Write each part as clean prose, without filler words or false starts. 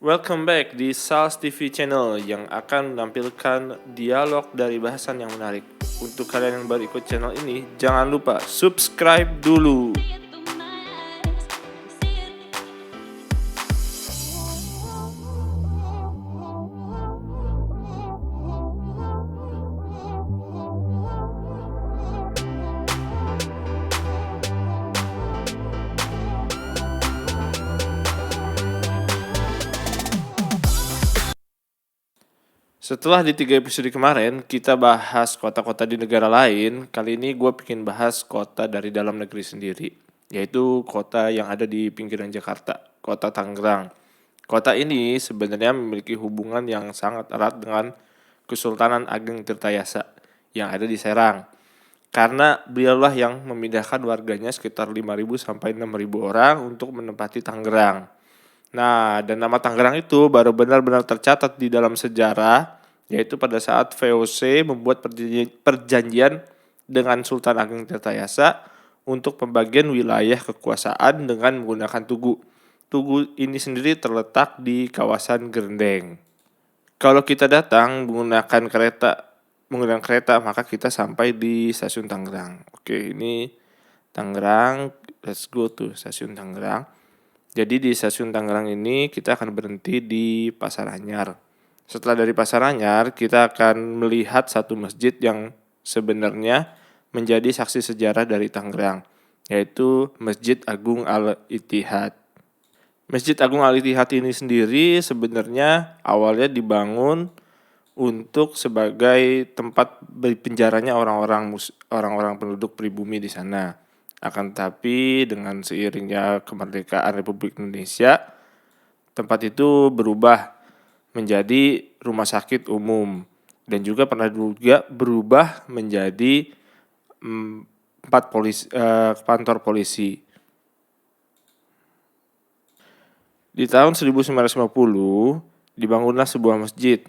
Welcome back di Sals TV channel yang akan menampilkan dialog dari bahasan yang menarik. Untuk kalian yang baru ikut channel ini, jangan lupa subscribe dulu. Setelah di 3 episode kemarin kita bahas kota-kota di negara lain, kali ini gue pengen bahas kota dari dalam negeri sendiri, yaitu kota yang ada di pinggiran Jakarta, kota Tangerang. Kota ini sebenarnya memiliki hubungan yang sangat erat dengan Kesultanan Ageng Tirtayasa yang ada di Serang. Karena beliaulah yang memindahkan warganya sekitar 5.000 sampai 6.000 orang untuk menempati Tangerang. Nah, dan nama Tangerang itu baru benar-benar tercatat di dalam sejarah, yaitu pada saat VOC membuat perjanjian dengan Sultan Ageng Tirtayasa untuk pembagian wilayah kekuasaan dengan menggunakan tugu. Tugu ini sendiri terletak di kawasan Grendeng. Kalau kita datang menggunakan kereta, maka kita sampai di stasiun Tangerang. Oke, ini Tangerang, let's go to stasiun Tangerang. Jadi di stasiun Tangerang ini kita akan berhenti di Pasar Anyar. Setelah dari Pasar Anyar, kita akan melihat satu masjid yang sebenarnya menjadi saksi sejarah dari Tangerang, yaitu Masjid Agung Al-Ittihad. Masjid Agung Al-Ittihad ini sendiri sebenarnya awalnya dibangun untuk sebagai tempat berpenjaranya orang-orang penduduk pribumi di sana. Akan tetapi dengan seiringnya kemerdekaan Republik Indonesia, tempat itu berubah menjadi rumah sakit umum dan juga pernah juga berubah menjadi kantor polisi. Di tahun 1950 dibangunlah sebuah masjid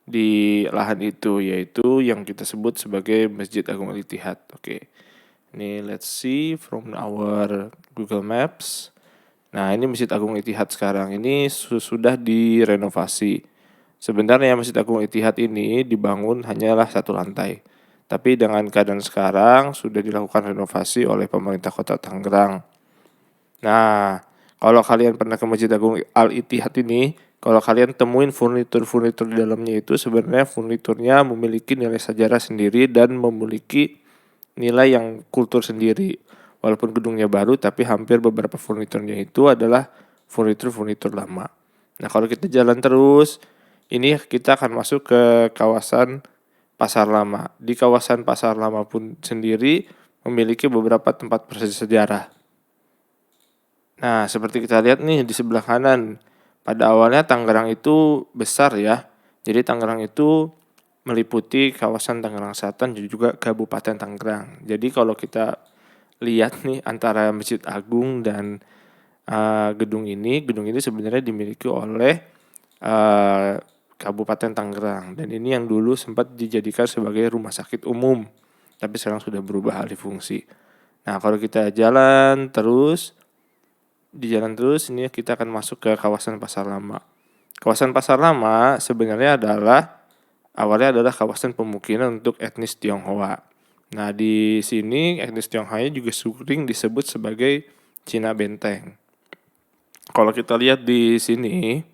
di lahan itu, yaitu yang kita sebut sebagai Masjid Agung Al-Ittihad. Oke. Ini let's see from our Google Maps. Nah, ini Masjid Agung Ittihad sekarang ini sudah direnovasi. Sebenarnya Masjid Agung Ittihad ini dibangun hanyalah satu lantai. Tapi dengan keadaan sekarang sudah dilakukan renovasi oleh pemerintah Kota Tangerang. Nah, kalau kalian pernah ke Masjid Agung Al-Ittihad ini, kalau kalian temuin furnitur di dalamnya itu sebenarnya furniturnya memiliki nilai sejarah sendiri dan memiliki nilai yang kultur sendiri. Walaupun gedungnya baru, tapi hampir beberapa furniturnya itu adalah furnitur lama. Nah, kalau kita jalan terus, ini kita akan masuk ke kawasan Pasar Lama. Di kawasan Pasar Lama pun sendiri memiliki beberapa tempat bersejarah. Nah, seperti kita lihat nih di sebelah kanan, pada awalnya Tangerang itu besar ya. Jadi Tangerang itu meliputi kawasan Tangerang Selatan dan juga Kabupaten Tangerang. Jadi kalau kita lihat nih antara Masjid Agung dan gedung ini sebenarnya dimiliki oleh Kabupaten Tangerang. Dan ini yang dulu sempat dijadikan sebagai rumah sakit umum, tapi sekarang sudah berubah alih fungsi. Nah, kalau kita jalan terus ini kita akan masuk ke kawasan Pasar Lama. Kawasan Pasar Lama sebenarnya awalnya adalah kawasan pemukiman untuk etnis Tionghoa. Nah, di sini etnis Tionghoa juga sering disebut sebagai Cina Benteng. Kalau kita lihat di sini,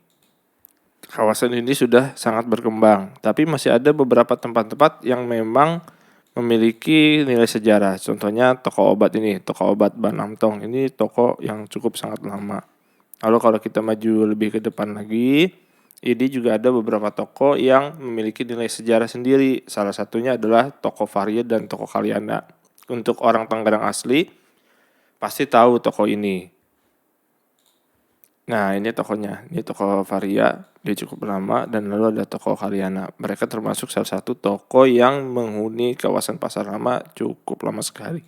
kawasan ini sudah sangat berkembang, tapi masih ada beberapa tempat-tempat yang memang memiliki nilai sejarah. Contohnya toko obat ini, toko obat Banamtong. Ini toko yang cukup sangat lama. Lalu kalau kita maju lebih ke depan lagi, ini juga ada beberapa toko yang memiliki nilai sejarah sendiri. Salah satunya adalah toko Varia dan toko Kaliana. Untuk orang Tangerang asli, pasti tahu toko ini. Nah, ini tokonya. Ini toko Varia, dia cukup lama. Dan lalu ada toko Kaliana. Mereka termasuk salah satu toko yang menghuni kawasan Pasar Lama cukup lama sekali.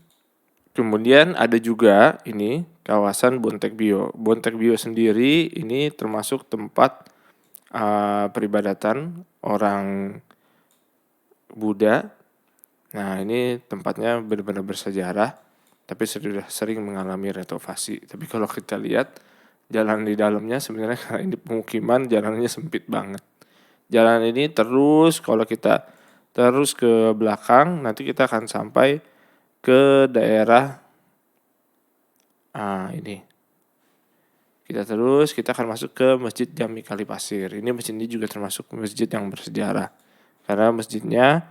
Kemudian ada juga ini kawasan Bontek Bio. Bontek Bio sendiri ini termasuk tempat peribadatan orang Buddha. Nah, ini tempatnya benar-benar bersejarah, tapi sudah sering mengalami renovasi. Tapi kalau kita lihat jalan di dalamnya sebenarnya karena ini pemukiman, jalannya sempit banget. Jalan ini terus kalau kita terus ke belakang nanti kita akan sampai ke daerah ini. Kita akan masuk ke Masjid Jami Kalipasir. Ini masjid ini juga termasuk masjid yang bersejarah. Karena masjidnya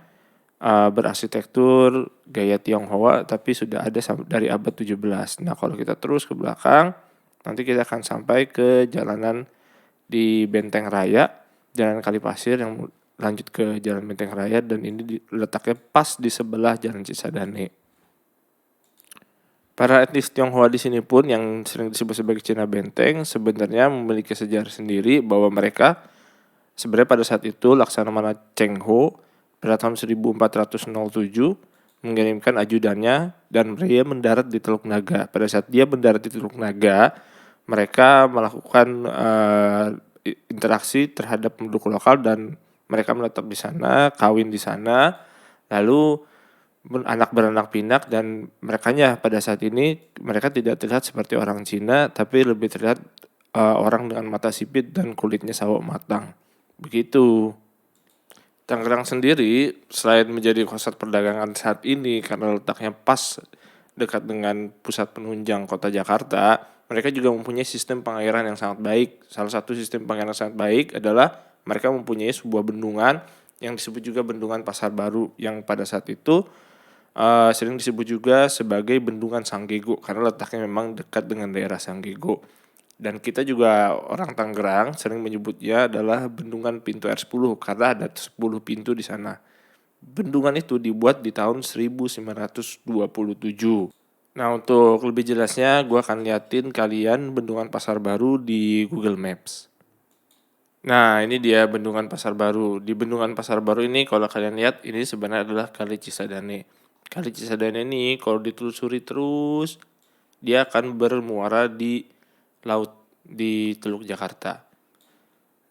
berarsitektur gaya Tionghoa tapi sudah ada dari abad 17. Nah, kalau kita terus ke belakang, nanti kita akan sampai ke jalanan di Benteng Raya, Jalan Kalipasir yang lanjut ke Jalan Benteng Raya, dan ini letaknya pas di sebelah Jalan Cisadane. Para etnis Tionghoa di sini pun yang sering disebut sebagai Cina Benteng sebenarnya memiliki sejarah sendiri bahwa mereka sebenarnya pada saat itu Laksamana Cheng Ho pada tahun 1407 mengirimkan ajudannya dan dia mendarat di Teluk Naga. Pada saat dia mendarat di Teluk Naga, mereka melakukan interaksi terhadap penduduk lokal dan mereka menetap di sana, kawin di sana, lalu anak beranak pinak, dan merekanya pada saat ini mereka tidak terlihat seperti orang Cina tapi lebih terlihat orang dengan mata sipit dan kulitnya sawo matang. Begitu. Tangerang sendiri selain menjadi pusat perdagangan saat ini karena letaknya pas dekat dengan pusat penunjang kota Jakarta, mereka juga mempunyai sistem pengairan yang sangat baik. Salah satu sistem pengairan sangat baik adalah mereka mempunyai sebuah bendungan yang disebut juga Bendungan Pasar Baru, yang pada saat itu sering disebut juga sebagai Bendungan Sanggego karena letaknya memang dekat dengan daerah Sanggego. Dan kita juga orang Tangerang sering menyebutnya adalah Bendungan Pintu Air 10 karena ada 10 pintu di sana. Bendungan itu dibuat di tahun 1927. Nah, untuk lebih jelasnya gue akan liatin kalian Bendungan Pasar Baru di Google Maps. Nah, ini dia Bendungan Pasar Baru. Di Bendungan Pasar Baru ini kalau kalian lihat ini sebenarnya adalah Kali Cisadane. Kali Cisadane ini kalau ditelusuri terus dia akan bermuara di laut di Teluk Jakarta.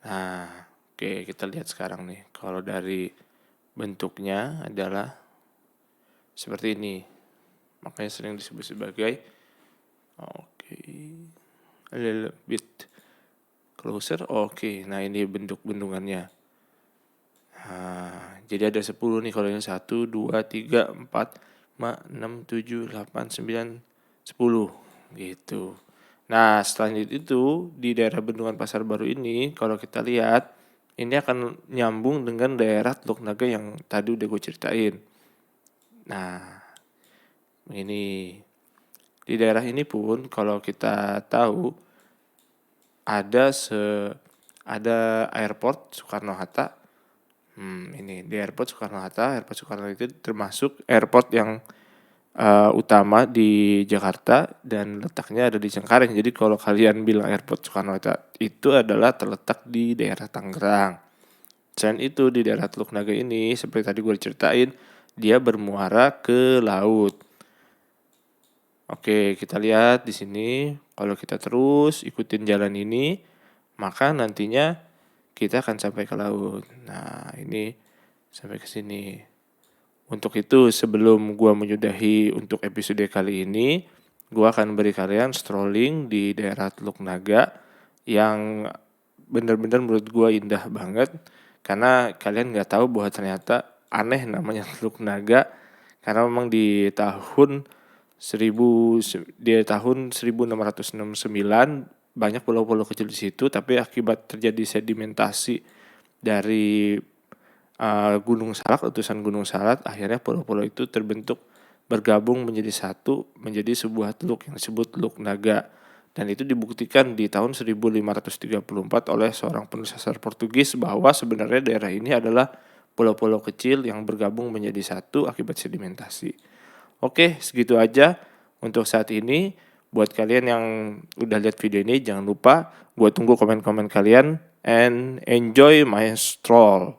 Nah, oke, kita lihat sekarang nih. Kalau dari bentuknya adalah seperti ini. Makanya sering disebut sebagai a little bit closer. Oke, nah ini bentuk bendungannya. Nah, jadi ada 10 nih kalau ini 1, 2, 3, 4, 5, 6, 7, 8, 9, 10 gitu. Nah, setelah itu di daerah Bendungan Pasar Baru ini kalau kita lihat ini akan nyambung dengan daerah Teluk Naga yang tadi udah gue ceritain. Nah, ini di daerah ini pun kalau kita tahu ada airport Soekarno-Hatta. Ini di airport Soekarno-Hatta. Airport Soekarno itu termasuk airport yang utama di Jakarta dan letaknya ada di Cengkareng. Jadi kalau kalian bilang airport Soekarno-Hatta itu adalah terletak di daerah Tangerang. Selain itu di daerah Teluk Naga ini seperti tadi gue ceritain dia bermuara ke laut. Oke, kita lihat di sini kalau kita terus ikutin jalan ini maka nantinya kita akan sampai ke laut. Nah, ini sampai ke sini. Untuk itu sebelum gua menyudahi untuk episode kali ini, gua akan beri kalian strolling di daerah Teluk Naga yang benar-benar menurut gua indah banget karena kalian nggak tahu bahwa ternyata aneh namanya Teluk Naga karena memang di tahun 1669 banyak pulau-pulau kecil di situ, tapi akibat terjadi sedimentasi dari Gunung Salak, letusan Gunung Salak, akhirnya pulau-pulau itu terbentuk bergabung menjadi satu, menjadi sebuah teluk yang disebut Teluk Naga. Dan itu dibuktikan di tahun 1534 oleh seorang penulis sastra Portugis bahwa sebenarnya daerah ini adalah pulau-pulau kecil yang bergabung menjadi satu akibat sedimentasi. Oke, segitu aja untuk saat ini. Buat kalian yang udah lihat video ini, jangan lupa gue tunggu komen-komen kalian and enjoy my stroll.